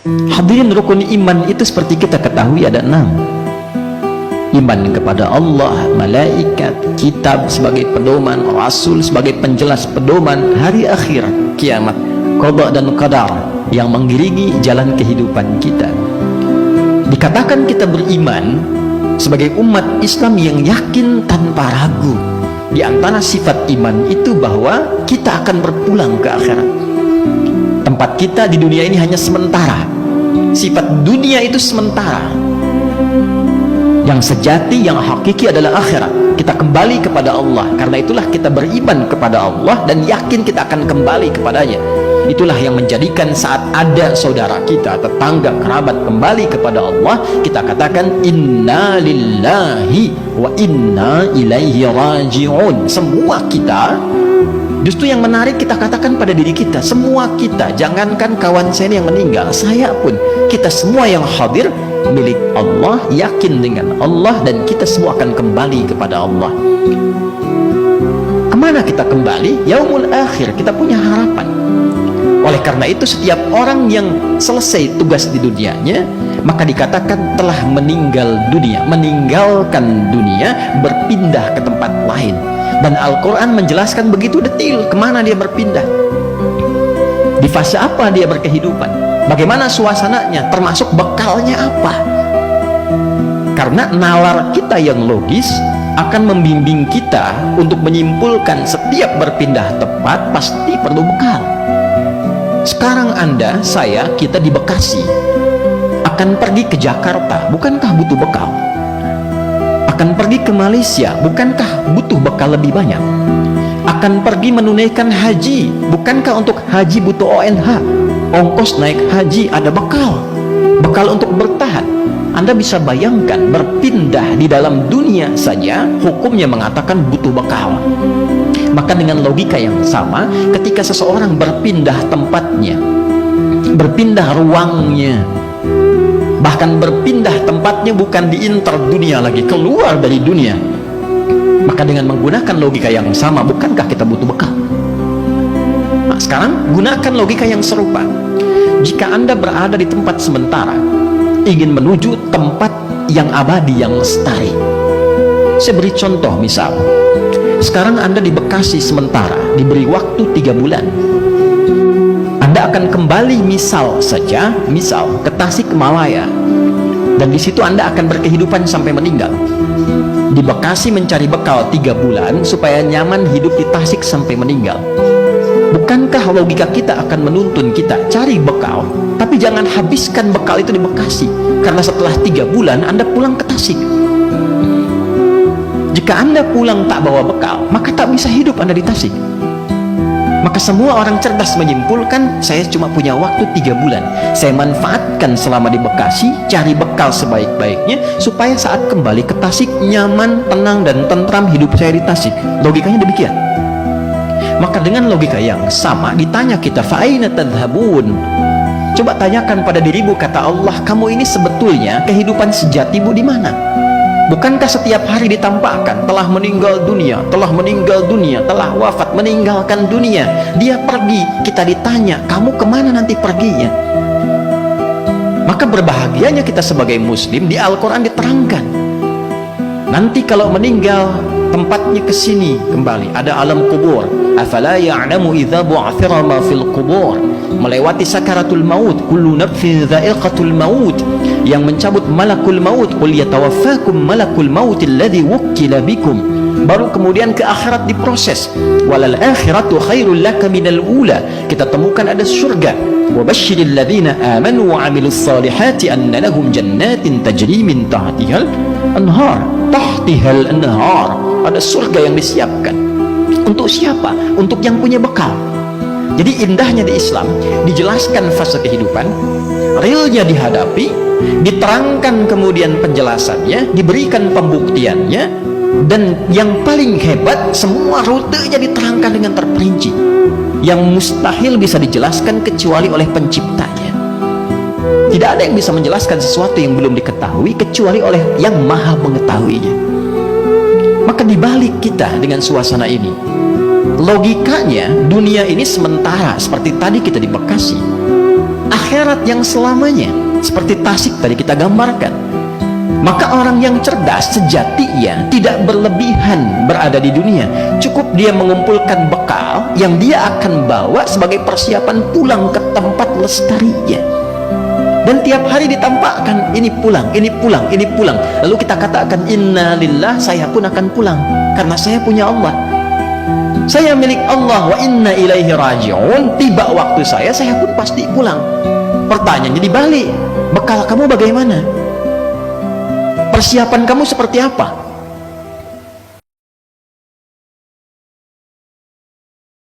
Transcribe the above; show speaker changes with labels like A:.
A: Hadirin, rukun iman itu seperti kita ketahui ada 6. Iman kepada Allah, malaikat, kitab sebagai pedoman, rasul sebagai penjelas pedoman, hari akhir, kiamat, qada dan qadar yang mengiringi jalan kehidupan kita. Dikatakan kita beriman sebagai umat Islam yang yakin tanpa ragu. Di antara sifat iman itu bahwa kita akan berpulang ke akhirat. Tempat kita di dunia ini hanya sementara. Sifat dunia itu sementara. Yang sejati, yang hakiki adalah akhirat. Kita kembali kepada Allah. Karena itulah kita beriman kepada Allah dan yakin kita akan kembali kepadanya. Itulah yang menjadikan saat ada saudara kita, tetangga, kerabat kembali kepada Allah, kita katakan inna lillahi wa inna ilaihi raji'un. Semua kita, justru yang menarik kita katakan pada diri kita, semua kita, jangankan kawan saya yang meninggal, saya pun, kita semua yang hadir milik Allah, yakin dengan Allah, dan kita semua akan kembali kepada Allah. Kemana kita kembali? Yaumul akhir. Kita punya harapan. Oleh karena itu setiap orang yang selesai tugas di dunianya, maka dikatakan telah meninggal dunia, meninggalkan dunia, berpindah ke tempat lain. Dan Al-Quran menjelaskan begitu detil kemana dia berpindah, di fase apa dia berkehidupan, bagaimana suasananya, termasuk bekalnya apa. Karena nalar kita yang logis akan membimbing kita untuk menyimpulkan setiap berpindah tempat pasti perlu bekal. Sekarang Anda, saya, kita di Bekasi akan pergi ke Jakarta, bukankah butuh bekal? Akan pergi ke Malaysia, bukankah butuh bekal lebih banyak? Akan pergi menunaikan haji, bukankah untuk haji butuh ONH? Ongkos naik haji ada bekal, bekal untuk bertahan. Anda bisa bayangkan berpindah di dalam dunia saja, hukumnya mengatakan butuh bekal. Maka dengan logika yang sama, ketika seseorang berpindah tempatnya, berpindah ruangnya, bahkan berpindah tempatnya bukan di inter dunia lagi, keluar dari dunia, maka dengan menggunakan logika yang sama, bukankah kita butuh bekal? Nah, sekarang gunakan logika yang serupa. Jika Anda berada di tempat sementara, ingin menuju tempat yang abadi, yang lestari. Saya beri contoh, misal sekarang Anda di Bekasi sementara, diberi waktu 3 bulan. Anda akan kembali misal saja, misal ke Tasikmalaya, dan di situ Anda akan berkehidupan sampai meninggal. Di Bekasi mencari bekal 3 bulan supaya nyaman hidup di Tasik sampai meninggal. Bukankah logika kita akan menuntun kita cari bekal, tapi jangan habiskan bekal itu di Bekasi, karena setelah 3 bulan Anda pulang ke Tasik. Jika Anda pulang tak bawa bekal, maka tak bisa hidup Anda di Tasik. Maka semua orang cerdas menyimpulkan, saya cuma punya waktu 3 bulan, saya manfaatkan selama di Bekasi, cari bekal sebaik-baiknya, supaya saat kembali ke Tasik nyaman, tenang, dan tentram hidup saya di Tasik. Logikanya demikian. Maka dengan logika yang sama, ditanya kita, fa'aina tadhhabun? Coba tanyakan pada dirimu, kata Allah, kamu ini sebetulnya kehidupan sejatimu di mana? Bukankah setiap hari ditampakkan telah meninggal dunia, telah meninggal dunia, telah wafat, meninggalkan dunia, dia pergi, kita ditanya, kamu kemana nanti perginya? Maka berbahagianya kita sebagai muslim, di Al-Quran diterangkan, nanti kalau meninggal tempatnya ke sini kembali, ada alam kubur. Afala ya'lamu idza bu'athira ma fil qubur, melewati sakaratul maut, kullu nafsin dha'iqatul maut, yang mencabut malakul maut, qul yatawaffakum malakul maut alladhi wukkila bikum. Baru kemudian ke akhirat diproses, walal akhiratu khairul laka minal ula, kita temukan ada surga. Wa basyiril ladzina amanu wa 'amilus salihati anna lahum jannatin tajri min tahtihal anhar, tahtihal anhar, ada surga yang disiapkan. Untuk siapa? Untuk yang punya bekal. Jadi indahnya di Islam, dijelaskan fase kehidupan, realnya dihadapi, diterangkan kemudian penjelasannya, diberikan pembuktiannya, dan yang paling hebat, semua rutenya diterangkan dengan terperinci, yang mustahil bisa dijelaskan kecuali oleh penciptanya. Tidak ada yang bisa menjelaskan sesuatu yang belum diketahui kecuali oleh yang maha mengetahuinya. Maka dibalik kita dengan suasana ini, logikanya dunia ini sementara, seperti tadi kita di Bekasi. akhirat yang selamanya, seperti tasik tadi kita gambarkan. Maka orang yang cerdas sejatinya tidak berlebihan berada di dunia. Cukup dia mengumpulkan bekal yang dia akan bawa sebagai persiapan pulang ke tempat lestarinya. Dan tiap hari ditampakkan, ini pulang, ini pulang, ini pulang. Lalu kita katakan, inna lillah, saya pun akan pulang karena saya punya Allah. Saya milik Allah, wa inna ilaihi raji'un. Tiba waktu saya pun pasti pulang. Pertanyaannya dibalik, bekal kamu bagaimana? Persiapan kamu seperti apa?